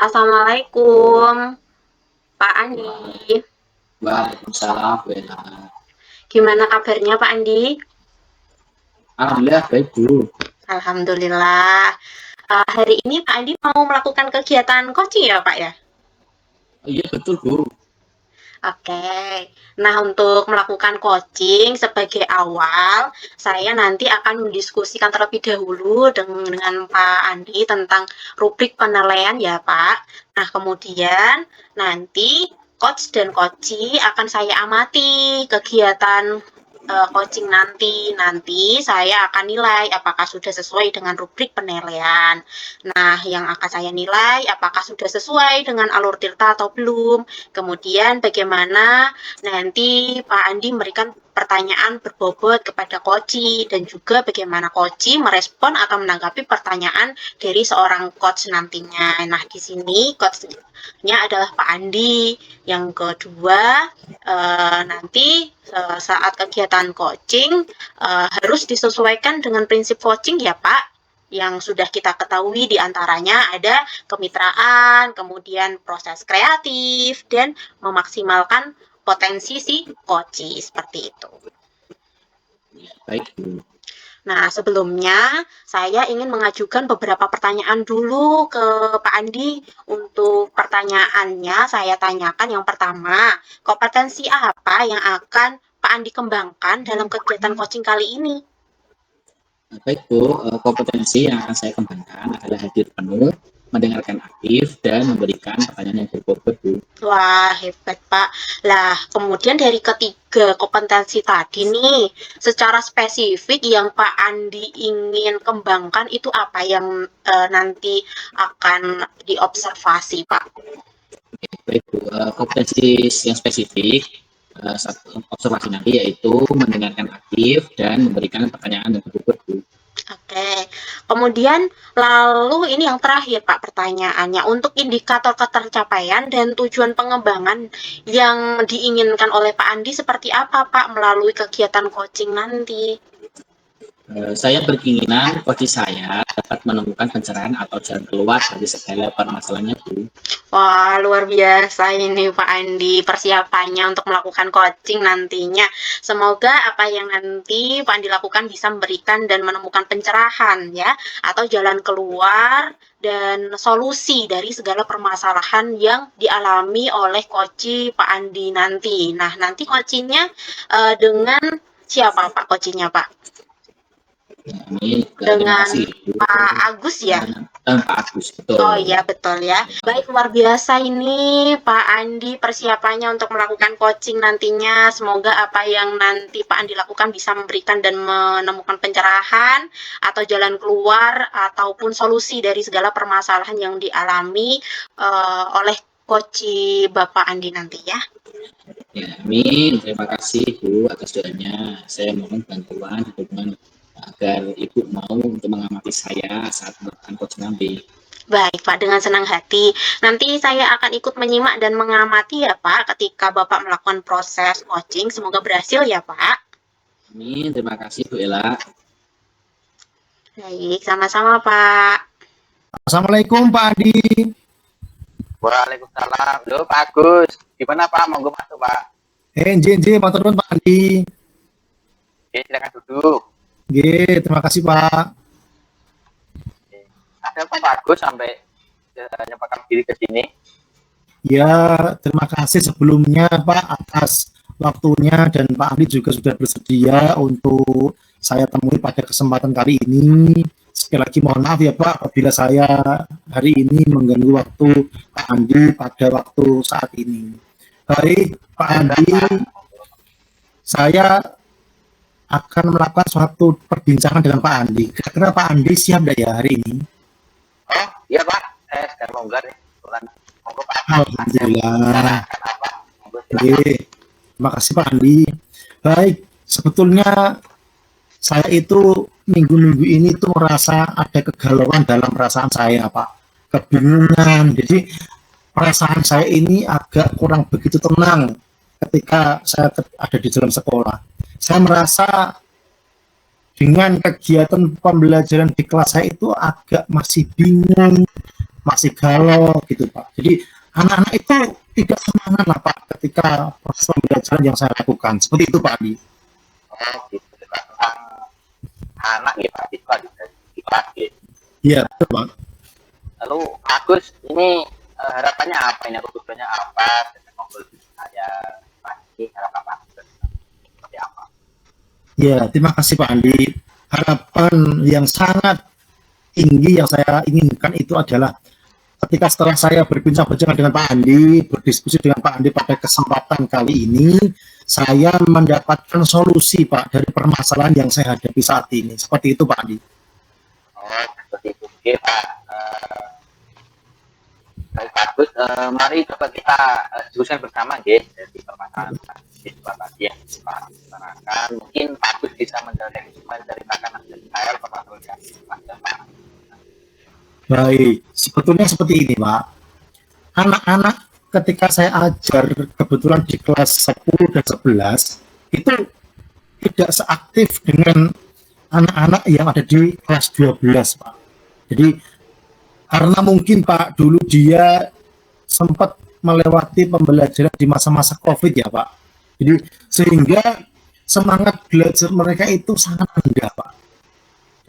Assalamualaikum, Pak Andi. Waalaikumsalam. Gimana kabarnya Pak Andi? Alhamdulillah baik Bu. Alhamdulillah. Hari ini Pak Andi mau melakukan kegiatan coaching ya Pak ya? Iya betul Bu. Oke. Nah, untuk melakukan coaching sebagai awal, saya nanti akan mendiskusikan terlebih dahulu dengan Pak Andi tentang rubrik penilaian ya Pak. Nah, kemudian nanti coach dan coachee akan saya amati kegiatan coaching nanti saya akan nilai apakah sudah sesuai dengan rubrik penilaian. Nah, yang akan saya nilai apakah sudah sesuai dengan alur tirta atau belum. Kemudian bagaimana nanti Pak Andi memberikan pertanyaan berbobot kepada coachee dan juga bagaimana coachee merespon atau menanggapi pertanyaan dari seorang coach nantinya. Nah, di sini coachnya adalah Pak Andi. Yang kedua, nanti saat kegiatan coaching harus disesuaikan dengan prinsip coaching ya Pak, yang sudah kita ketahui diantaranya ada kemitraan, kemudian proses kreatif, dan memaksimalkan potensi si coachee seperti itu. Baik Bu. Nah, sebelumnya saya ingin mengajukan beberapa pertanyaan dulu ke Pak Andi. Untuk pertanyaannya saya tanyakan yang pertama, kompetensi apa yang akan Pak Andi kembangkan dalam kegiatan coaching kali ini? Baik Bu, kompetensi yang akan saya kembangkan adalah hadir penuh, mendengarkan aktif, dan memberikan pertanyaan yang berbobot Bu. Wah, hebat Pak. Lah, kemudian dari ketiga kompetensi tadi nih, secara spesifik yang Pak Andi ingin kembangkan itu apa yang nanti akan diobservasi Pak? Baik Bu, kompetensi yang spesifik satu observasi nanti yaitu mendengarkan aktif dan memberikan pertanyaan yang berbobot Bu. Oke, kemudian lalu ini yang terakhir Pak pertanyaannya, untuk indikator ketercapaian dan tujuan pengembangan yang diinginkan oleh Pak Andi seperti apa Pak melalui kegiatan coaching nanti? Saya berkeinginan coach saya dapat menemukan pencerahan atau jalan keluar dari segala permasalahannya Bu. Wah, luar biasa ini Pak Andi persiapannya untuk melakukan coaching nantinya. Semoga apa yang nanti Pak Andi lakukan bisa memberikan dan menemukan pencerahan ya, atau jalan keluar dan solusi dari segala permasalahan yang dialami oleh coaching Pak Andi nanti. Nah, nanti coachingnya dengan siapa Pak coachingnya Pak? Ini Dengan Pak Agus ya? Pak Agus, betul. Oh iya betul ya. Baik, luar biasa ini Pak Andi persiapannya untuk melakukan coaching nantinya. Semoga apa yang nanti Pak Andi lakukan bisa memberikan dan menemukan pencerahan atau jalan keluar ataupun solusi dari segala permasalahan yang dialami oleh coach Bapak Andi nanti ya. Ya, amin. Terima kasih Bu atas doanya. Saya mohon bantuan dukungan agar Ibu mau untuk mengamati saya saat melakukan coaching nanti. Baik Pak, dengan senang hati. Nanti saya akan ikut menyimak dan mengamati ya Pak ketika Bapak melakukan proses coaching. Semoga berhasil ya Pak. Amin, terima kasih Bu Ella. Baik, sama-sama Pak. Assalamualaikum Pak Andi. Waalaikumsalam. Loh Pak Agus, gimana Pak? Monggo masuk Pak. Nggih, matur nuwun Pak Andi. Oke, silakan duduk. Nggih, terima kasih Pak. Ada apa Pak Agus sampai nyempatkan diri ke sini? Ya, terima kasih sebelumnya Pak atas waktunya dan Pak Andi juga sudah bersedia untuk saya temui pada kesempatan kali ini. Sekali lagi mohon maaf ya Pak apabila saya hari ini mengganggu waktu Pak Andi pada waktu saat ini. Baik Pak Andi, saya akan melakukan suatu perbincangan dengan Pak Andi. Kira-kira Pak Andi siap tidak ya hari ini? Oh iya Pak, saya sedang longgar nih. Monggo Pak. Alhamdulillah. Oke, terima kasih Pak Andi. Baik, sebetulnya saya itu minggu-minggu ini tuh merasa ada kegalauan dalam perasaan saya Pak. Kebingungan. Jadi perasaan saya ini agak kurang begitu tenang ketika saya ada di dalam sekolah. Saya merasa dengan kegiatan pembelajaran di kelas saya itu agak masih bingung, masih galau gitu Pak. Jadi anak-anak itu tidak semangat lah Pak ketika proses pembelajaran yang saya lakukan. Seperti itu Pak Adi. Oh gitu Pak, tentang anak ya Pak, siswa di kelas gitu. Iya betul Pak. Lalu Agus ini harapannya apa ini, atau tujuannya apa dengan ngobrol saya pasti harapan Pak Agus seperti apa? Ya, terima kasih Pak Andi. Harapan yang sangat tinggi yang saya inginkan itu adalah ketika setelah saya berbincang-bincang dengan Pak Andi, berdiskusi dengan Pak Andi pada kesempatan kali ini, saya mendapatkan solusi Pak dari permasalahan yang saya hadapi saat ini. Seperti itu Pak Andi. Oh seperti itu. Oke Pak. Baik Agus, mari coba kita diskusikan bersama ya dari permasalahan siswa tadi yang Pak utarakan. Mungkin Pak Agus bisa menceritakan detail permasalahan yang Pak. Baik, sebetulnya seperti ini Pak. Anak-anak ketika saya ajar kebetulan di kelas 10 dan 11 itu tidak seaktif dengan anak-anak yang ada di kelas 12 Pak. Jadi karena mungkin Pak dulu dia sempat melewati pembelajaran di masa-masa COVID ya Pak. Jadi sehingga semangat belajar mereka itu sangat rendah Pak.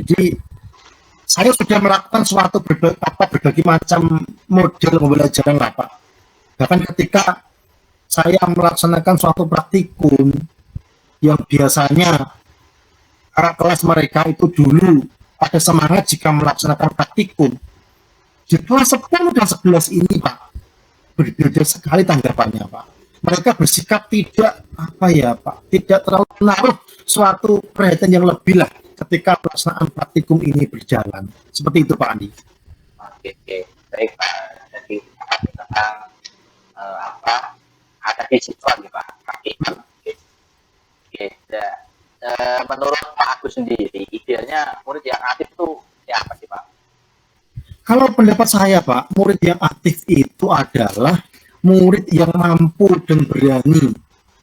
Jadi saya sudah melakukan berbagai macam model pembelajaran lah Pak. Bahkan ketika saya melaksanakan suatu praktikum yang biasanya kakak kelas mereka itu dulu pada semangat jika melaksanakan praktikum, di kelas 10 dan 11 ini Pak berbeda sekali tanggapannya Pak. Mereka bersikap tidak tidak terlalu menaruh suatu perhatian yang lebih lah ketika pelaksanaan praktikum ini berjalan. Seperti itu Pak Andi. Oke, baik Pak. Jadi tentang ada di siswa nih Pak. Menurut Pak Agus sendiri, idealnya murid yang aktif itu siapa sih Pak? Kalau pendapat saya Pak, murid yang aktif itu adalah murid yang mampu dan berani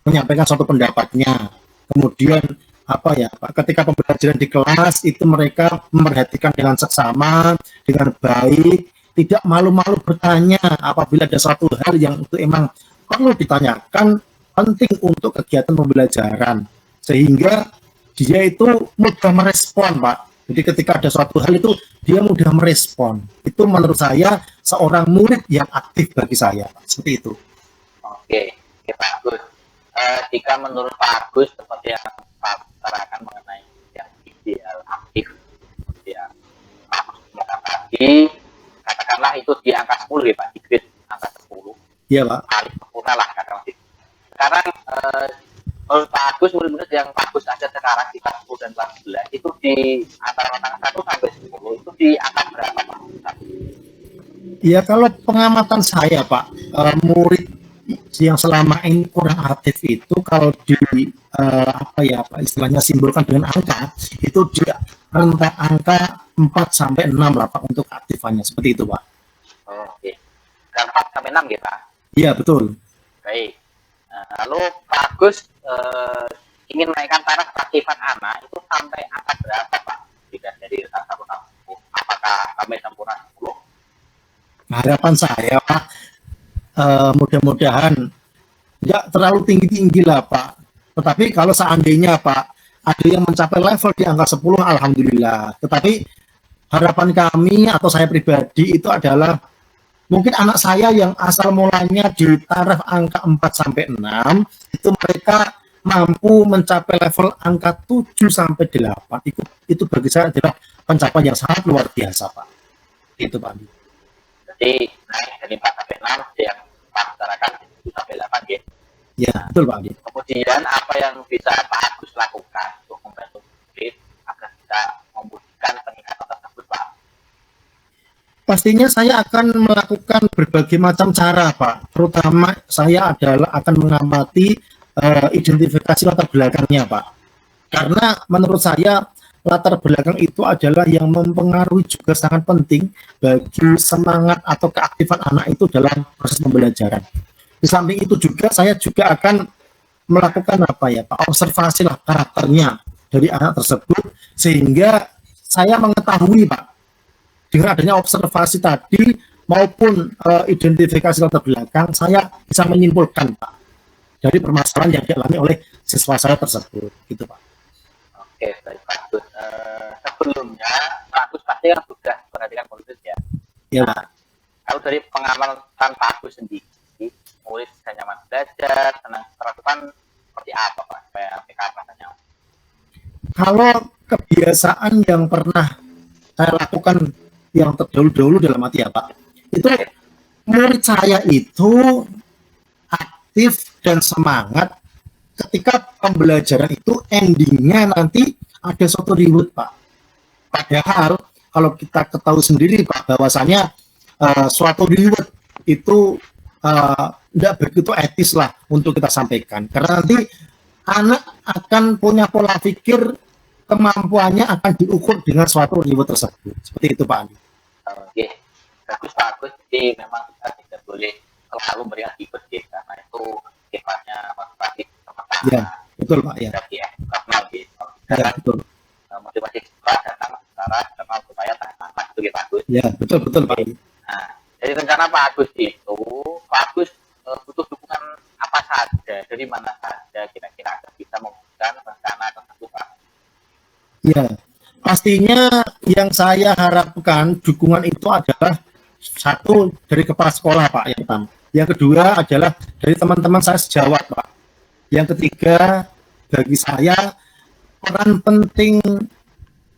menyampaikan suatu pendapatnya. Kemudian Pak, ketika pembelajaran di kelas itu mereka memperhatikan dengan seksama, dengan baik, tidak malu-malu bertanya apabila ada suatu hal yang itu emang perlu ditanyakan, penting untuk kegiatan pembelajaran, sehingga dia itu mudah merespon Pak. Jadi ketika ada suatu hal itu dia mudah merespon. Itu menurut saya seorang murid yang aktif bagi saya, seperti itu. Oke Pak Agus. Jika menurut Pak Agus seperti yang Pak utarakan mengenai yang ideal aktif, seperti yang Pak Agus katakan tadi, katakanlah itu di angka 10 ya Pak, di grade angka 10. Iya Pak. Paling sempurna lah katakanlah. Sekarang menurut Pak Agus, murid-murid yang Pak Agus ajar sekarang di kelas 10 dan kelas 11 itu di antara angka 1 sampai 10 itu di angka berapa Pak? Ya kalau pengamatan saya Pak, murid yang selama ini kurang aktif itu kalau di istilahnya simbolkan dengan angka itu di rentang angka 4 sampai 6 lah Pak untuk aktifannya, seperti itu Pak. Oke. 4 sampai 6 ya Pak? Iya betul. Baik. Lalu Pak Agus ingin menaikkan taraf keaktifan anak itu sampai angka berapa Pak? Jika dari angka 1 sampai 10, apakah sampai sempurna 10? Harapan saya Pak, mudah-mudahan tidak terlalu tinggi-tinggi lah Pak. Tetapi kalau seandainya Pak ada yang mencapai level di angka 10, alhamdulillah. Tetapi harapan kami atau saya pribadi itu adalah mungkin anak saya yang asal mulanya di taraf angka 4 sampai 6 itu mereka mampu mencapai level angka 7 sampai 8. Itu bagi saya adalah pencapaian yang sangat luar biasa Pak. Itu Pak. Jadi naik dari 4 sampai 6 yang Pak utarakan 7 sampai 8 ya. Ya, betul Pak Adi. Kemudian apa yang bisa Pak Agus lakukan untuk membantu murid agar bisa membuktikan peningkatan tersebut Pak? Pastinya saya akan melakukan berbagai macam cara Pak. Terutama saya akan mengamati identifikasi latar belakangnya Pak. Karena menurut saya latar belakang itu adalah yang mempengaruhi juga sangat penting bagi semangat atau keaktifan anak itu dalam proses pembelajaran. Di samping itu juga saya juga akan melakukan Pak, observasi lah karakternya dari anak tersebut sehingga saya mengetahui Pak, dengan adanya observasi tadi maupun identifikasi latar belakang, saya bisa menyimpulkan Pak dari permasalahan yang dialami oleh siswa saya tersebut, gitu Pak. Oke, baik Pak Agus. Sebelumnya Pak Agus pasti kan sudah perhatikan murid ya. Ya Pak. Kalau dari pengalaman Pak Agus sendiri, murid bisa nyaman belajar, senang terapkan seperti apa Pak? Supaya mereka rasanya. Kalau kebiasaan yang pernah saya lakukan yang terdahulu dalam hati ya Pak, itu murid saya itu aktif dan semangat ketika pembelajaran itu endingnya nanti ada suatu reward Pak. Padahal kalau kita ketahui sendiri Pak bahwasanya suatu reward itu tidak begitu etis lah untuk kita sampaikan, karena nanti anak akan punya pola pikir, kemampuannya akan diukur dengan suatu reward tersebut. Seperti itu Pak Andi. Oke, bagus Pak Agus. Jadi memang kita tidak boleh selalu berikan reward ya, karena itu sifatnya motivasi sementara. Ya, betul Pak ya. Jadi eksternal gitu. Ya, betul. Motivasi setelah datang secara eksternal supaya tahan itu ya Pak Agus. Ya, betul Pak Andi. Nah, jadi rencana Pak Agus itu, Pak Agus butuh dukungan apa saja, dari mana saja kira-kira agar bisa mewujudkan rencana tersebut Pak? Ya, pastinya yang saya harapkan dukungan itu adalah satu dari kepala sekolah Pak yang pertama. Yang kedua adalah dari teman-teman saya sejawat Pak. Yang ketiga bagi saya peran penting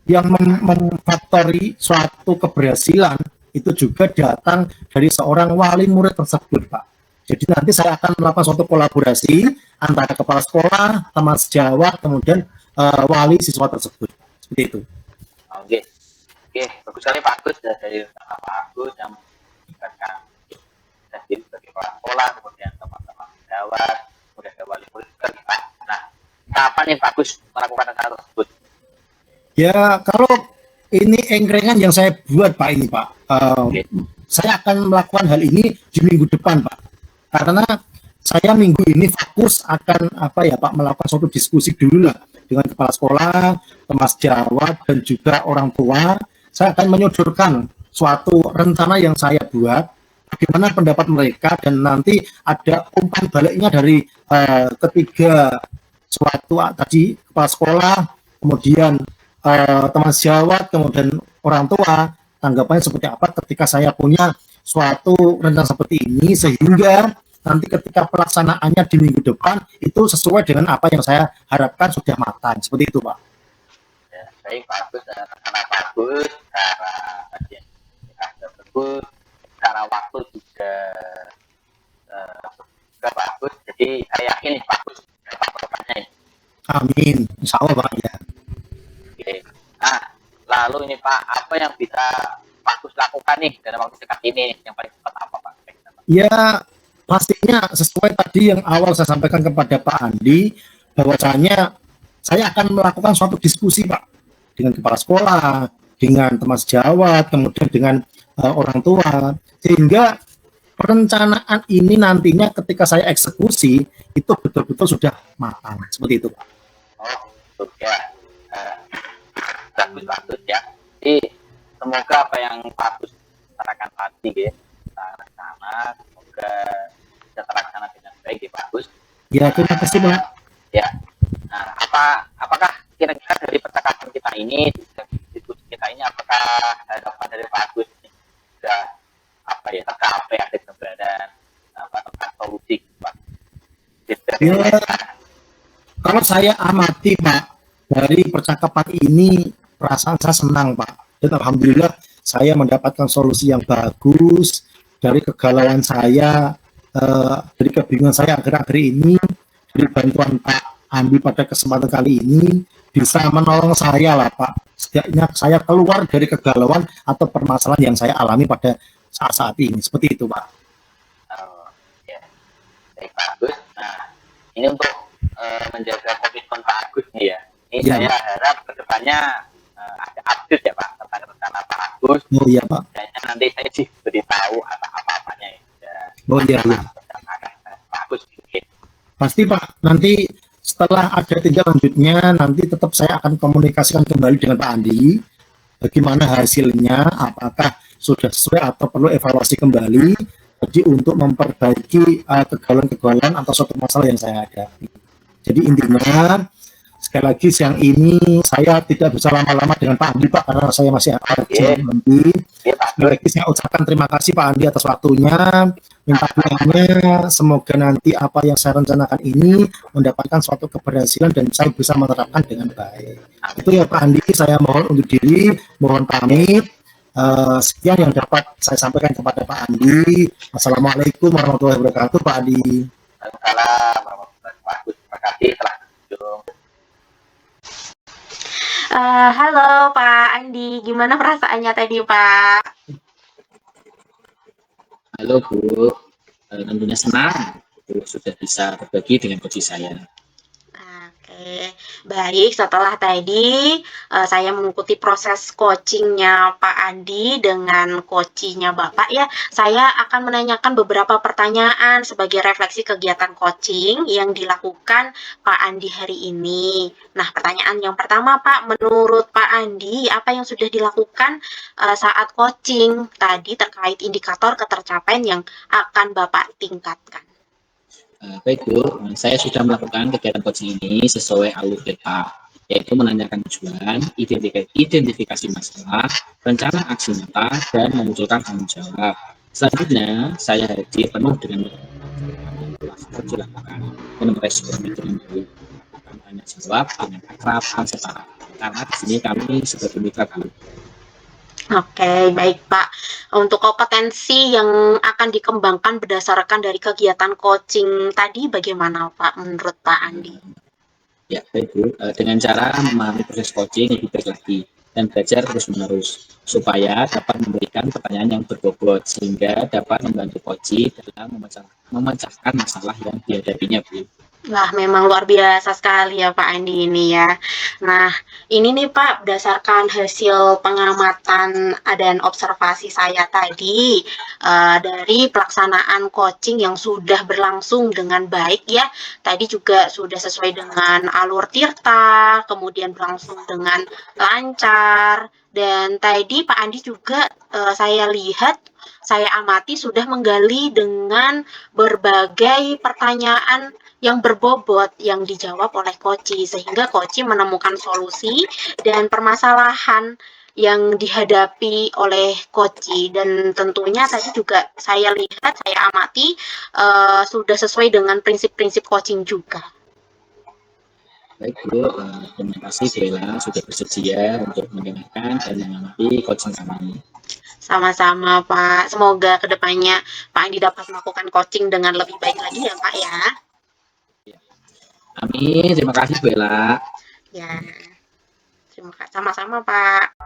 yang memfaktori suatu keberhasilan itu juga datang dari seorang wali murid tersebut Pak. Jadi nanti saya akan melakukan suatu kolaborasi antara kepala sekolah, teman sejawat, kemudian wali siswa tersebut. Seperti itu. Oke, bagus sekali Pak Agus. Dari Pak Agus yang meningkatkan diri sebagai kepala sekolah, kemudian teman-teman sejawat, kemudian ada wali murid juga nih Pak. Nah, kapan nih Pak Agus melakukan rencana tersebut? Ya, kalau ini engkrengan yang saya buat Pak ini Pak, saya akan melakukan hal ini di minggu depan Pak. Karena saya minggu ini fokus akan Pak melakukan suatu diskusi dulu lah dengan kepala sekolah, teman sejawat dan juga orang tua. Saya akan menyodorkan suatu rencana yang saya buat, bagaimana pendapat mereka, dan nanti ada umpan baliknya dari ketiga suatu tadi kepala sekolah, kemudian teman sejawat, kemudian orang tua, tanggapannya seperti apa ketika saya punya suatu rencana seperti ini, sehingga nanti ketika pelaksanaannya di minggu depan itu sesuai dengan apa yang saya harapkan sudah matang. Seperti itu Pak. Ya, baik Pak Agus, rencana bagus, cara kajian tersebut, cara waktu juga Pak Agus. Jadi saya yakin nih Pak Agus dapat kedepannya. Amin, insya Allah Pak ya. Oke. Nah, lalu ini Pak, apa yang bisa Pak Agus lakukan nih dalam waktu dekat ini? Yang paling cepat apa Pak? Ya, pastinya sesuai tadi yang awal saya sampaikan kepada Pak Andi, bahwasanya saya akan melakukan suatu diskusi Pak dengan kepala sekolah, dengan teman sejawat, kemudian dengan orang tua, sehingga perencanaan ini nantinya ketika saya eksekusi itu betul-betul sudah matang. Seperti itu Pak. Oh, ya. Bagus ya. Jadi semoga apa yang Pak Agus katakan tadi ya, rencana semoga bisa terlaksana dengan baik ya Pak Agus. Ya, terima kasih Pak. Ya. Nah, apakah kira-kira dari percakapan kita ini, diskusi kita ini, apakah harapan dari Pak Agus ini sudah tercapai, ada keberadaan tentang solusi Pak? Ya, kalau saya amati Pak dari percakapan ini, perasaan saya senang Pak, dan alhamdulillah saya mendapatkan solusi yang bagus dari kegalauan saya, dari kebingungan saya akhir-akhir ini. Dari bantuan Pak Andi pada kesempatan kali ini bisa menolong saya lah Pak, setidaknya saya keluar dari kegalauan atau permasalahan yang saya alami pada saat-saat ini. Seperti itu Pak. Ya. Baik Pak Agus. Nah, ini untuk menjaga komitmen Pak Agus nih ya. Ini Ya. saya harap kedepannya ada update ya Pak tentang rencana Pak Agus. Oh iya Pak. Kayaknya nanti saya sih beritahu apa-apanya ya. Oh iya. Pak Agus. Oke. Pasti Pak, nanti setelah ada tindak lanjutnya, nanti tetap saya akan komunikasikan kembali dengan Pak Andi, bagaimana hasilnya, apakah sudah sesuai atau perlu evaluasi kembali. Jadi untuk memperbaiki kegagalan-kegagalan atau suatu masalah yang saya hadapi. Jadi intinya sekali lagi siang ini saya tidak bisa lama-lama dengan Pak Andi Pak karena saya masih urgent nanti. Sekali lagi saya ucapkan terima kasih Pak Andi atas waktunya. Minta doanya semoga nanti apa yang saya rencanakan ini mendapatkan suatu keberhasilan dan saya bisa menerapkan dengan baik. Itu ya Pak Andi, saya mohon undur diri, mohon pamit. Sekian yang dapat saya sampaikan kepada Pak Andi. Assalamualaikum warahmatullahi wabarakatuh Pak Andi. Waalaikumsalam warahmatullahi wabarakatuh. Terima kasih telah berkunjung. Halo Pak Andi, gimana perasaannya tadi Pak? Halo Bu, tentunya senang Bu sudah bisa berbagi dengan coach saya. Oke, baik. Setelah tadi saya mengikuti proses coachingnya Pak Andi dengan coachingnya Bapak ya, saya akan menanyakan beberapa pertanyaan sebagai refleksi kegiatan coaching yang dilakukan Pak Andi hari ini. Nah, pertanyaan yang pertama Pak, menurut Pak Andi, apa yang sudah dilakukan saat coaching tadi terkait indikator ketercapaian yang akan Bapak tingkatkan? Baik Bu, saya sudah melakukan kegiatan coaching ini sesuai alur DEPA, yaitu menanyakan tujuan, identifikasi masalah, rencana aksi nyata, dan memunculkan tanggung jawab. Selanjutnya, saya hadir penuh dengan kerja lapangan dan meresponnya dengan baik. Akan tanya jawab dengan akrab dan setara. Karena di sini kami sebagai mitra Bu. Oke, baik Pak. Untuk kompetensi yang akan dikembangkan berdasarkan dari kegiatan coaching tadi bagaimana Pak menurut Pak Andi? Ya, baik Bu. Dengan cara memahami proses coaching lebih baik lagi dan belajar terus-menerus supaya dapat memberikan pertanyaan yang berbobot sehingga dapat membantu coach dalam memecahkan masalah yang dihadapinya Bu. Wah, memang luar biasa sekali ya Pak Andi ini ya. Nah, ini nih Pak, berdasarkan hasil pengamatan dan observasi saya tadi dari pelaksanaan coaching yang sudah berlangsung dengan baik ya. Tadi juga sudah sesuai dengan alur tirta, kemudian berlangsung dengan lancar. Dan tadi Pak Andi juga saya lihat, saya amati sudah menggali dengan berbagai pertanyaan yang berbobot yang dijawab oleh coach sehingga coach menemukan solusi dan permasalahan yang dihadapi oleh coach dan tentunya tadi juga saya lihat, saya amati sudah sesuai dengan prinsip-prinsip coaching juga. Baik Bu, terima kasih Bella sudah bersedia untuk mendengarkan dan mengamati coaching kami. Sama-sama Pak, semoga kedepannya Pak Andi dapat melakukan coaching dengan lebih baik lagi ya Pak ya. Amin, terima kasih Bella. Ya, terima kasih sama-sama Pak.